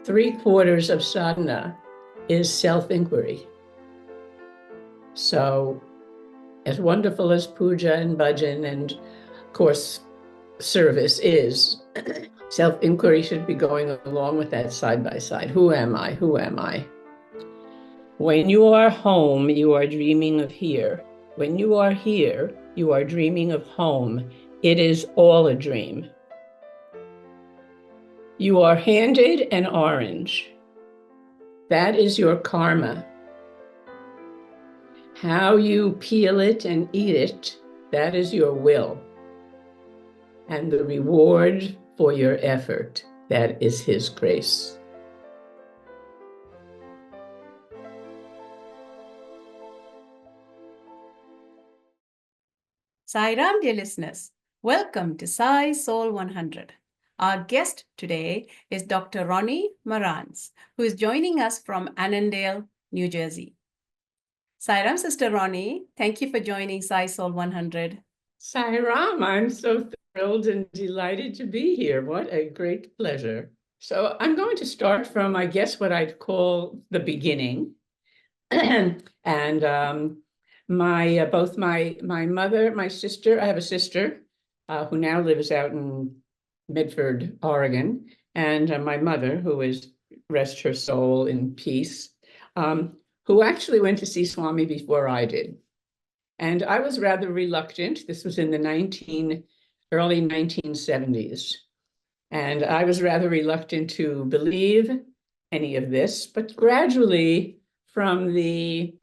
3/4 of sadhana is self-inquiry. So as wonderful as puja and bhajan and, of course, service is, self-inquiry should be going along with that side by side. Who am I? Who am I? When you are home, you are dreaming of here. When you are here, you are dreaming of home. It is all a dream. You are handed an orange. That is your karma. How you peel it and eat it, that is your will. And the reward for your effort, that is His grace. Sairam, dear listeners, welcome to Sai SOUL 100. Our guest today is Dr. Ronne Marantz, who is joining us from Annandale, New Jersey. Sairam, Sister Ronne, thank you for joining Sai SOUL 100. Sairam, I'm so thrilled and delighted to be here. What a great pleasure. So I'm going to start from, I guess, what I'd call the beginning. And both my mother, my sister, I have a sister who now lives out in Medford, Oregon, and my mother, who is, rest her soul in peace, who actually went to see Swami before I did. And I was rather reluctant. This was in the early 1970s. And I was rather reluctant to believe any of this, but gradually, from the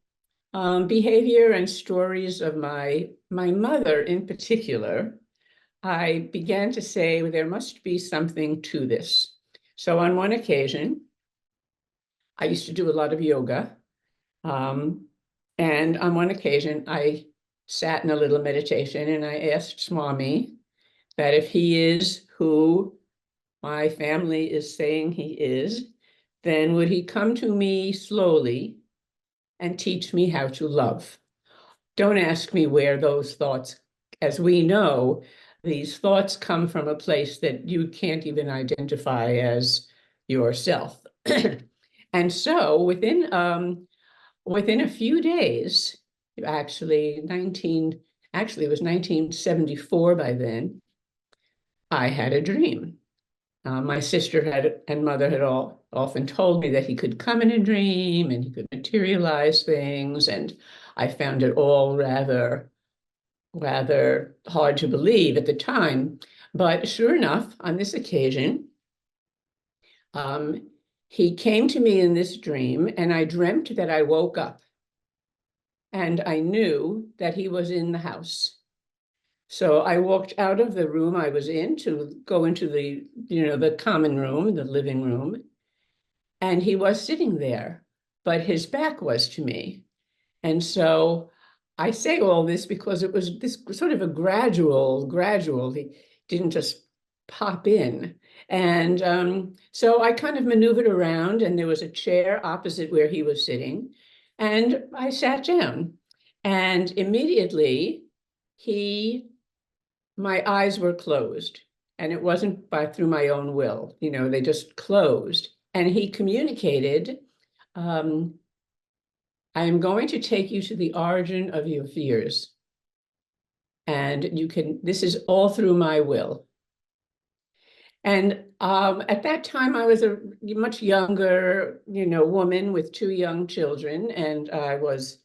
behavior and stories of my mother in particular, I began to say, well, there must be something to this. So on one occasion, I used to do a lot of yoga. And on one occasion, I sat in a little meditation and I asked Swami that if he is who my family is saying he is, then would he come to me slowly and teach me how to love? Don't ask me where those thoughts, as we know, these thoughts come from a place that you can't even identify as yourself. And so within a few days, actually it was 1974 by then, I had a dream. My sister and mother had often told me that he could come in a dream and he could materialize things, and I found it all rather hard to believe at the time. But sure enough, on this occasion, he came to me in this dream, and I dreamt that I woke up and I knew that he was in the house. So I walked out of the room I was in to go into the common room, the living room, and he was sitting there, but his back was to me. And so I say all this because it was this sort of a gradual, he didn't just pop in. And so I kind of maneuvered around, and there was a chair opposite where he was sitting, and I sat down, and immediately my eyes were closed, and it wasn't through my own will, they just closed. And he communicated, I am going to take you to the origin of your fears. And this is all through my will. And at that time, I was a much younger, woman with 2 young children, and I was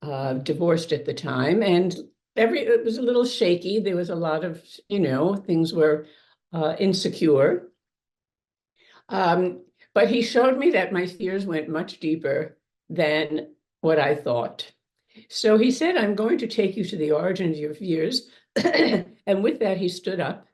divorced at the time. And it was a little shaky. There was a lot of, things were insecure. But he showed me that my fears went much deeper than what I thought. So he said, I'm going to take you to the origin of your fears. And with that, he stood up.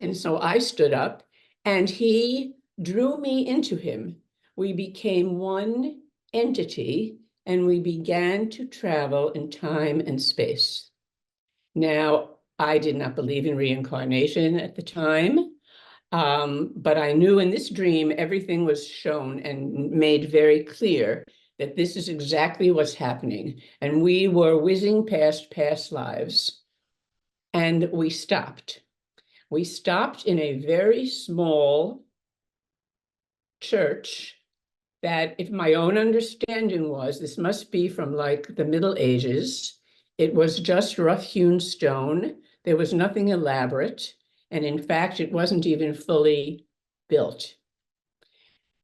And so I stood up, and he drew me into him. We became one entity, and we began to travel in time and space. Now, I did not believe in reincarnation at the time. But I knew in this dream, everything was shown and made very clear that this is exactly what's happening. And we were whizzing past past lives, and we stopped. We stopped in a very small church that, if my own understanding was, this must be from like the Middle Ages. It was just rough-hewn stone. There was nothing elaborate. And in fact, it wasn't even fully built.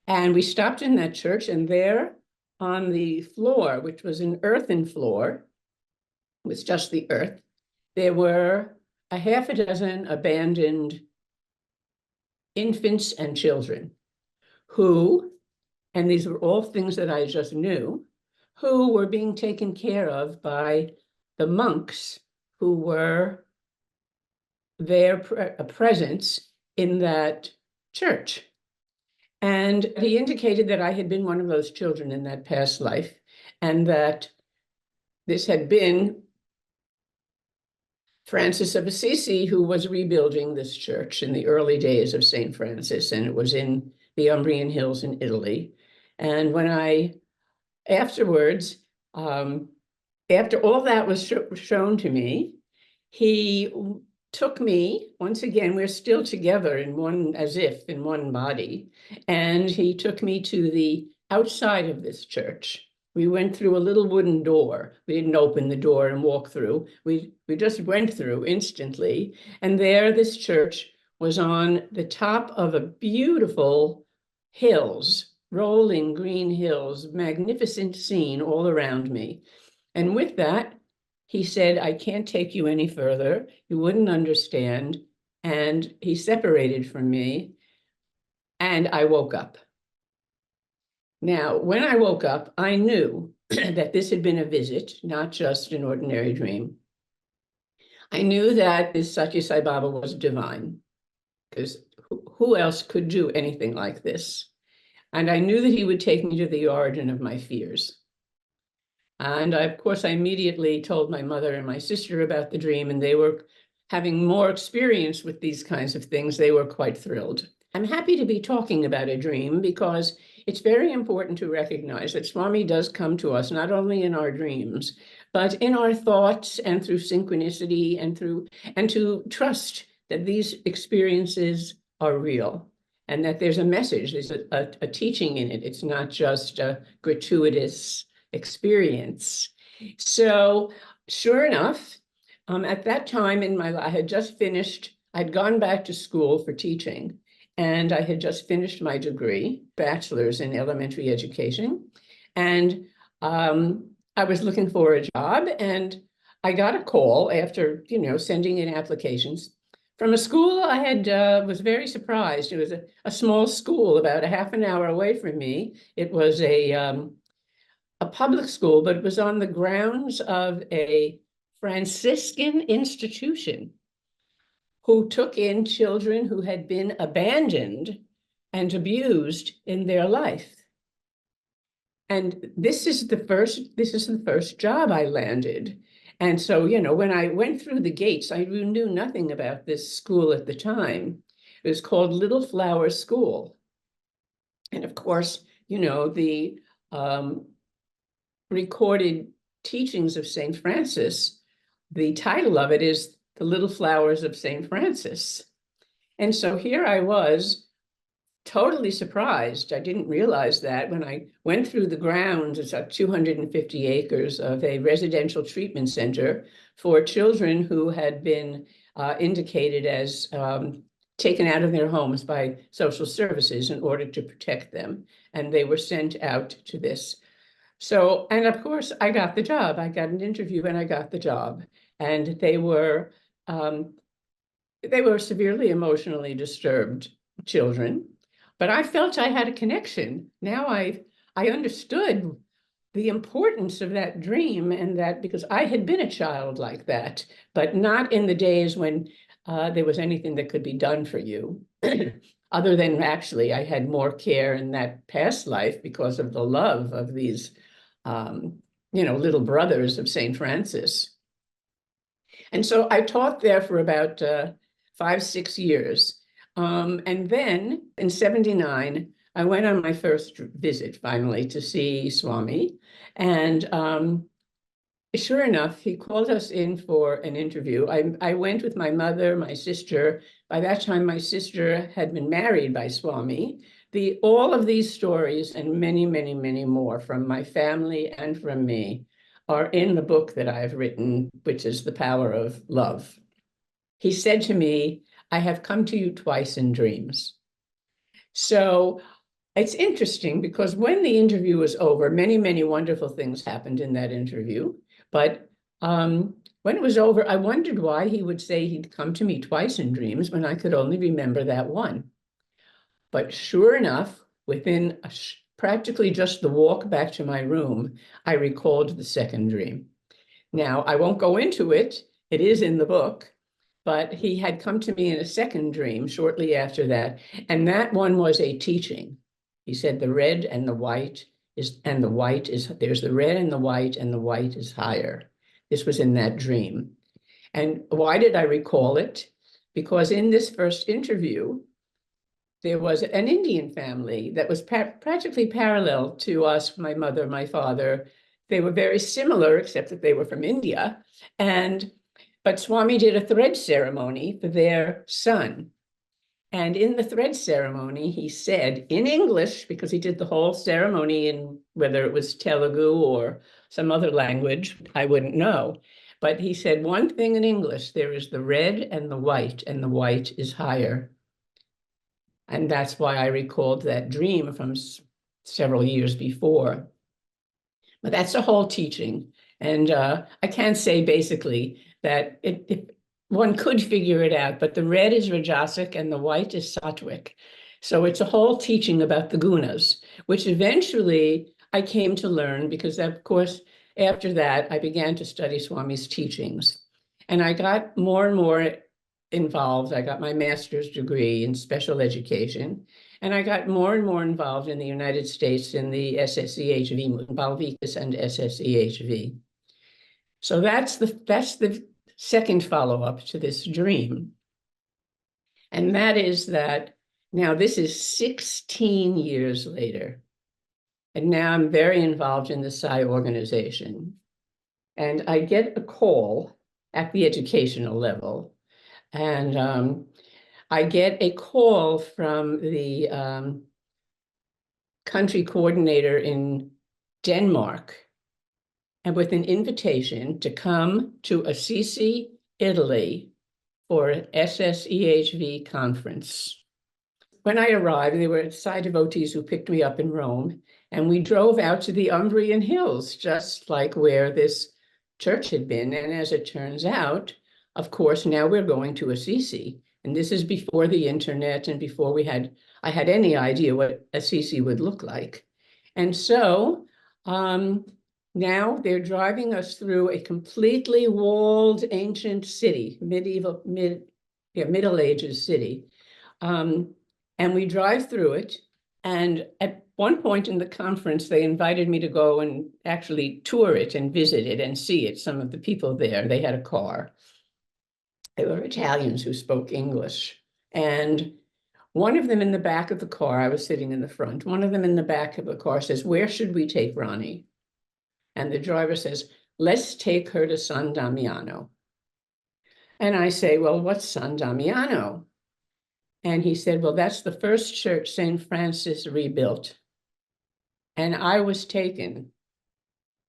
And we stopped in that church, and there on the floor, which was an earthen floor, was just the earth, there were a half a dozen abandoned infants and children who, and these were all things that I just knew, who were being taken care of by the monks who were their presence in that church. And he indicated that I had been one of those children in that past life, and that this had been Francis of Assisi who was rebuilding this church in the early days of St. Francis, and it was in the Umbrian Hills in Italy. And when I afterwards, after all that was shown to me, he took me, once again, we're still together in one, as if in one body, and he took me to the outside of this church. We went through a little wooden door. We didn't open the door and walk through. We just went through instantly. And there, this church was on the top of a beautiful hills, rolling green hills, magnificent scene all around me. And with that, he said, I can't take you any further. You wouldn't understand. And he separated from me, and I woke up. Now, when I woke up, I knew that this had been a visit, not just an ordinary dream. I knew that this Satya Sai Baba was divine, because who else could do anything like this? And I knew that he would take me to the origin of my fears. And of course, I immediately told my mother and my sister about the dream, and they were having more experience with these kinds of things. They were quite thrilled. I'm happy to be talking about a dream because it's very important to recognize that Swami does come to us, not only in our dreams, but in our thoughts and through synchronicity and to trust that these experiences are real and that there's a message, there's a teaching in it. It's not just a gratuitous experience. So sure enough, at that time in my life, I had just finished, I'd gone back to school for teaching, and I had just finished my degree, bachelor's in elementary education. And I was looking for a job, and I got a call after, sending in applications from a school I had, was very surprised. It was a small school about a half an hour away from me. It was a public school, but it was on the grounds of a Franciscan institution who took in children who had been abandoned and abused in their life. And this is the first job I landed. And so, when I went through the gates, I knew nothing about this school at the time. It was called Little Flower School. And of course, the recorded teachings of St. Francis, the title of it is The Little Flowers of St. Francis. And so here I was, totally surprised. I didn't realize that when I went through the grounds. It's about 250 acres of a residential treatment center for children who had been indicated as taken out of their homes by social services in order to protect them. And they were sent out to this. So, and of course, I got the job. I got an interview and I got the job. And they were severely emotionally disturbed children. But I felt I had a connection. Now I understood the importance of that dream, and that because I had been a child like that, but not in the days when there was anything that could be done for you. Other than actually I had more care in that past life because of the love of these, little brothers of St. Francis. And so I taught there for about 5-6 years. And then in 79, I went on my first visit finally to see Swami. And sure enough, he called us in for an interview. I went with my mother, my sister. By that time, my sister had been married by Swami. all of these stories and many, many, many more from my family and from me are in the book that I've written, which is The Power of Love. He said to me, I have come to you twice in dreams. So it's interesting because when the interview was over, many, many wonderful things happened in that interview. But when it was over, I wondered why he would say he'd come to me twice in dreams when I could only remember that one. But sure enough, within practically just the walk back to my room, I recalled the second dream. Now, I won't go into it. It is in the book, but he had come to me in a second dream shortly after that. And that one was a teaching. He said the red and the white is, and the white is, there's the red and the white is higher. This was in that dream. And why did I recall it? Because in this first interview, there was an Indian family that was practically parallel to us, my mother, my father. They were very similar, except that they were from India. But Swami did a thread ceremony for their son. And in the thread ceremony, he said in English, because he did the whole ceremony in whether it was Telugu or some other language, I wouldn't know. But he said one thing in English, there is the red and the white is higher. And that's why I recalled that dream from several years before. But that's the whole teaching. And I can say basically that one could figure it out, but the red is Rajasic and the white is Sattvic. So it's a whole teaching about the gunas, which eventually I came to learn because, of course, after that, I began to study Swami's teachings. And I got more and more involved. I got my master's degree in special education, and I got more and more involved in the United States in the SSEHV, Balvikas and SSEHV. So that's the second follow-up to this dream. And that is that now this is 16 years later. And now I'm very involved in the Sai organization. And I get a call at the educational level. And I get a call from the country coordinator in Denmark, and with an invitation to come to Assisi, Italy, for an SSEHV conference. When I arrived, there were Sai devotees who picked me up in Rome, and we drove out to the Umbrian Hills, just like where this church had been. And as it turns out, of course, now we're going to Assisi. And this is before the internet and before I had any idea what Assisi would look like. And so now they're driving us through a completely walled ancient city, Middle Ages city. And we drive through it. And at one point in the conference, they invited me to go and actually tour it and visit it and see it. Some of the people there, they had a car. They were Italians who spoke English. And one of them in the back of the car, I was sitting in the front, one of them in the back of the car says, "Where should we take Ronnie?" And the driver says, "Let's take her to San Damiano." And I say, "Well, what's San Damiano?" And he said, "Well, that's the first church St. Francis rebuilt." And I was taken.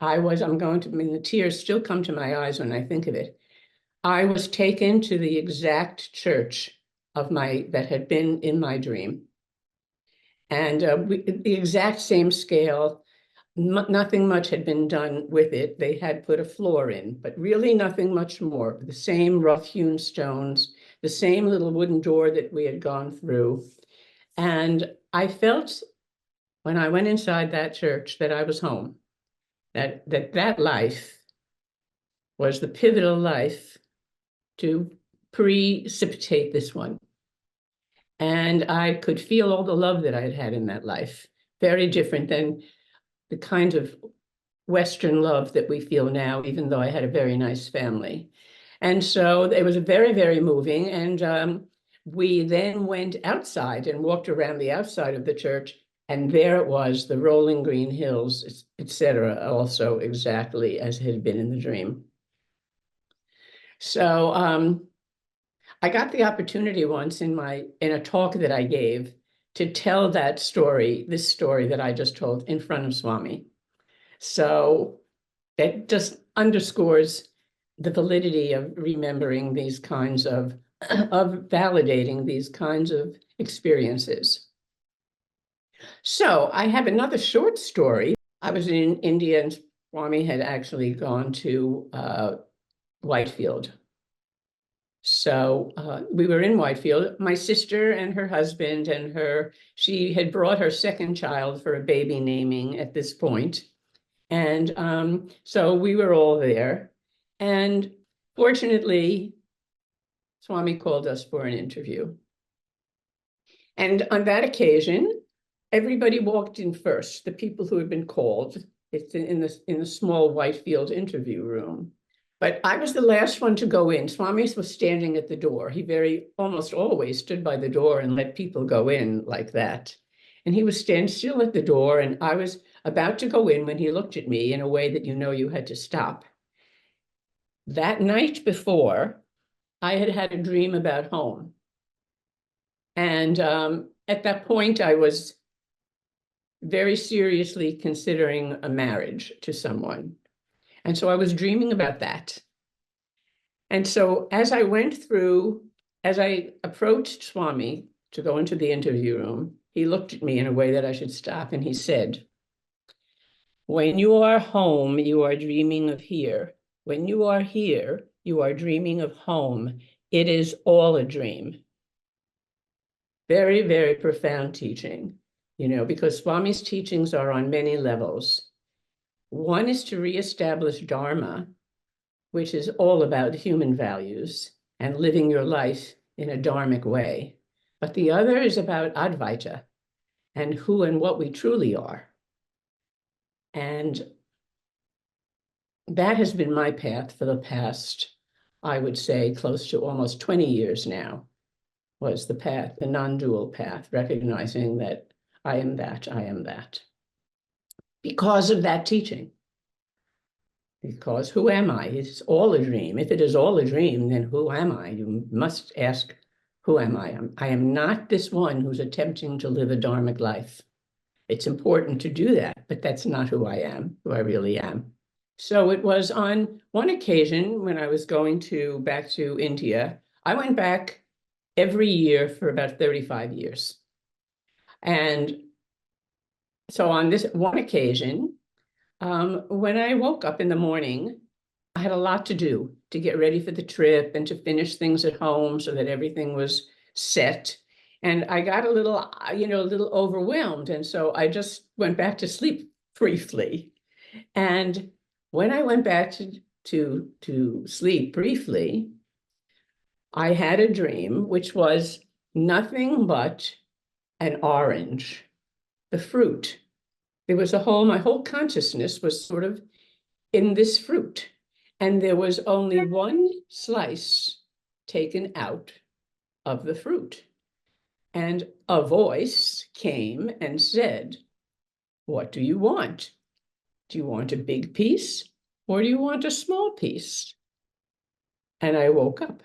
The tears still come to my eyes when I think of it. I was taken to the exact church that had been in my dream. And the exact same scale, nothing much had been done with it. They had put a floor in, but really nothing much more. The same rough-hewn stones, the same little wooden door that we had gone through. And I felt when I went inside that church that I was home, that life was the pivotal life to precipitate this one. And I could feel all the love that I'd had in that life, very different than the kind of Western love that we feel now, even though I had a very nice family. And so it was very, very moving. And we then went outside and walked around the outside of the church, and there it was, the rolling green hills, etc., also exactly as had been in the dream. So I got the opportunity once in a talk that I gave to tell that story, this story that I just told, in front of Swami. So it just underscores the validity of remembering these kinds of validating these kinds of experiences. So I have another short story. I was in India and Swami had actually gone to Whitefield. So we were in Whitefield, my sister and her husband and she had brought her second child for a baby naming at this point. And so we were all there. And fortunately, Swami called us for an interview. And on that occasion, everybody walked in first, the people who had been called. It's in the small Whitefield interview room. But I was the last one to go in. Swami was standing at the door. He almost always stood by the door and let people go in like that. And he was standing still at the door, and I was about to go in when he looked at me in a way that you had to stop. That night before, I had had a dream about home. And at that point, I was very seriously considering a marriage to someone. And so I was dreaming about that. And so as I approached Swami to go into the interview room, he looked at me in a way that I should stop, and he said, "When you are home, you are dreaming of here. When you are here, you are dreaming of home. It is all a dream." Very, very profound teaching, because Swami's teachings are on many levels. One is to reestablish Dharma, which is all about human values and living your life in a dharmic way. But the other is about Advaita and who and what we truly are. And that has been my path for the past, I would say, close to almost 20 years now, was the path, the non-dual path, recognizing that I am that, I am that. Because of that teaching. Because who am I? It's all a dream. If it is all a dream, then who am I? You must ask, who am I? I am not this one who's attempting to live a dharmic life. It's important to do that, but that's not who I am, who I really am. So it was on one occasion when I was going back to India. I went back every year for about 35 years. And so on this one occasion, when I woke up in the morning, I had a lot to do to get ready for the trip and to finish things at home so that everything was set. And I got a little overwhelmed. And so I just went back to sleep briefly. And when I went back to sleep briefly, I had a dream, which was nothing but an orange, the fruit. My whole consciousness was sort of in this fruit. And there was only one slice taken out of the fruit. And a voice came and said, "What do you want? Do you want a big piece or do you want a small piece?" And I woke up.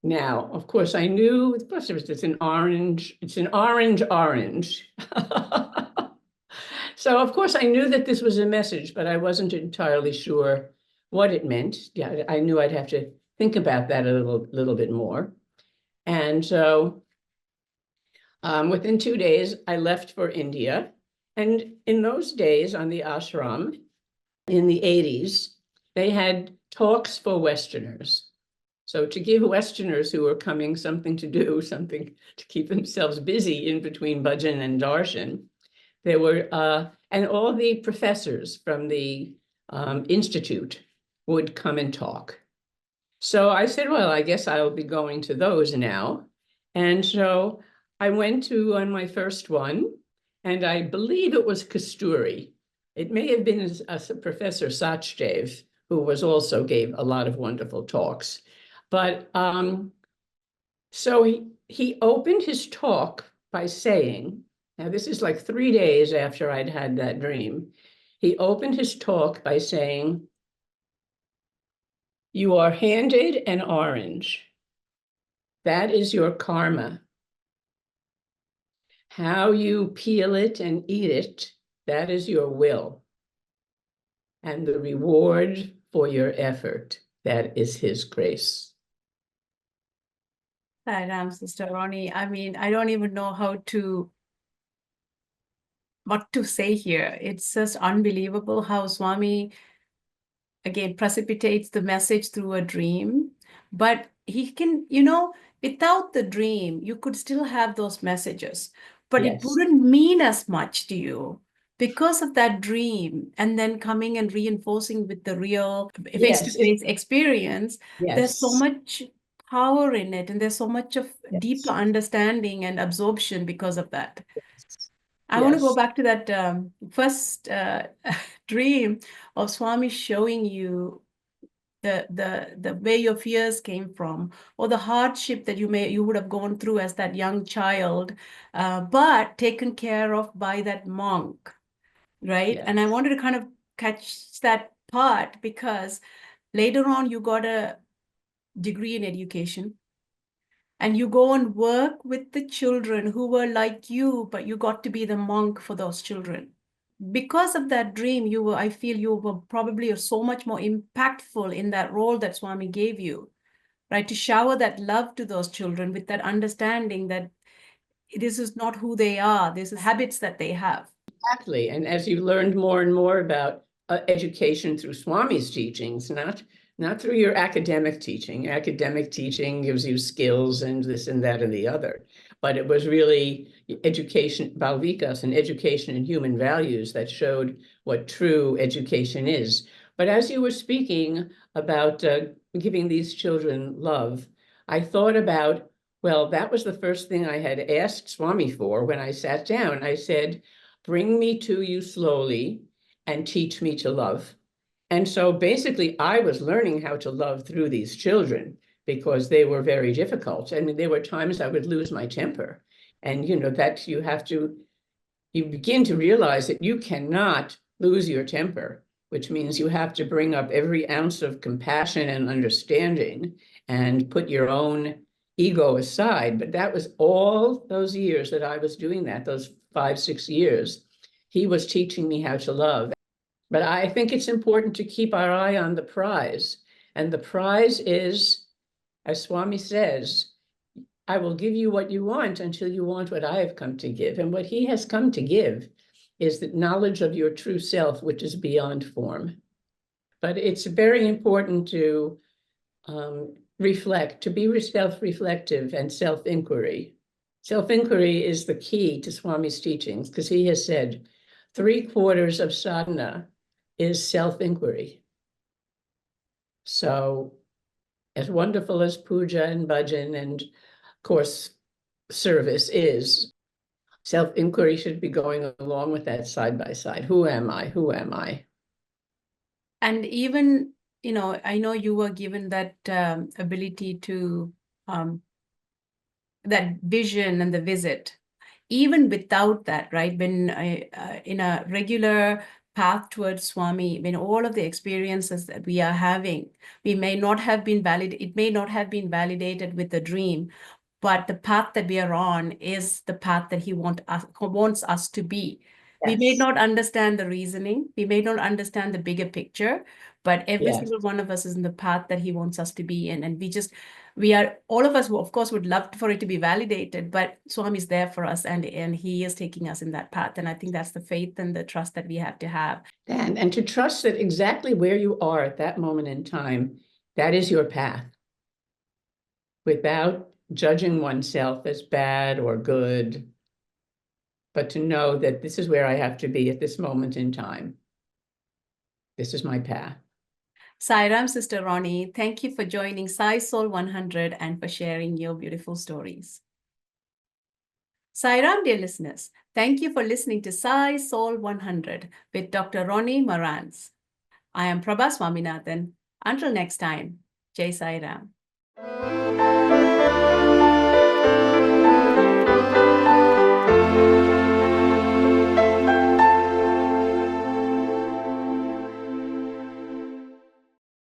Now, of course, I knew, of course, it's an orange. So, of course, I knew that this was a message, but I wasn't entirely sure what it meant. Yeah, I knew I'd have to think about that a little bit more. And so within 2 days, I left for India. And in those days on the ashram, in the 80s, they had talks for Westerners. So to give Westerners who were coming something to do, something to keep themselves busy in between bhajan and darshan, there were, and all the professors from the institute would come and talk. So I said, well, I guess I'll be going to those now. And so I went on my first one, and I believe it was Kasturi. It may have been Professor Sachdev, who also gave a lot of wonderful talks. But so he opened his talk by saying, now this is like 3 days after I'd had that dream. He opened his talk by saying, "You are handed an orange. That is your karma. How you peel it and eat it, that is your will. And the reward for your effort, that is his grace. Sairam, Sister Ronnie. I mean, I don't even know what to say here. It's just unbelievable how Swami, again, precipitates the message through a dream. But he can, without the dream, you could still have those messages, but it Yes, wouldn't mean as much to you because of that dream. And then coming and reinforcing with the real yes, face-to-face experience, there's so yes, much power in it, and there's so much of deeper yes, understanding and absorption because of that. I want to go yes, back to that first dream of Swami showing you the way your fears came from, or the hardship that you would have gone through as that young child, but taken care of by that monk, right? yes, And I wanted to kind of catch that part because later on you got a degree in education. And you go and work with the children who were like you, but you got to be the monk for those children. Because of that dream, I feel you were probably so much more impactful in that role that Swami gave you, right? To shower that love to those children with that understanding that this is not who they are, this is habits that they have. exactly. And as you learned more and more about education through Swami's teachings, not through your academic teaching. Academic teaching gives you skills and this and that and the other. But it was really education, Balvikas, and education in human values that showed what true education is. But as you were speaking about giving these children love, I thought about, well, that was the first thing I had asked Swami for when I sat down. I said, bring me to you slowly and teach me to love. And so basically, I was learning how to love through these children because they were very difficult. I mean, there were times I would lose my temper. And, that you begin to realize that you cannot lose your temper, which means you have to bring up every ounce of compassion and understanding and put your own ego aside. But that was all those years that I was doing that, those 5, 6 years. He was teaching me how to love. But I think it's important to keep our eye on the prize. And the prize is, as Swami says, I will give you what you want until you want what I have come to give. And what he has come to give is the knowledge of your true self, which is beyond form. But it's very important to reflect, to be self-reflective and self-inquiry. Self-inquiry is the key to Swami's teachings, because he has said 3/4 of sadhana is self-inquiry. So as wonderful as puja and bhajan and, of course, service is, self-inquiry should be going along with that side by side. Who am I? Who am I? And even, I know you were given that ability to, that vision and the visit. Even without that, right? When in a regular path towards Swami, when all of the experiences that we are having, it may not have been validated with the dream, but the path that we are on is the path that he wants us to be. We may Yes. not understand the reasoning, we may not understand the bigger picture, but every Yes. single one of us is in the path that he wants us to be in. And we are, all of us who, of course, would love for it to be validated, but Swami is there for us, and he is taking us in that path. And I think that's the faith and the trust that we have to have. And to trust that exactly where you are at that moment in time, that is your path, without judging oneself as bad or good, but to know that this is where I have to be at this moment in time. This is my path. Sairam, Sister Ronnie, thank you for joining Sai Soul 100 and for sharing your beautiful stories. Sairam, dear listeners, thank you for listening to Sai Soul 100 with Dr. Ronne Marantz. I am Prabha Swaminathan. Until next time, Jai Sairam.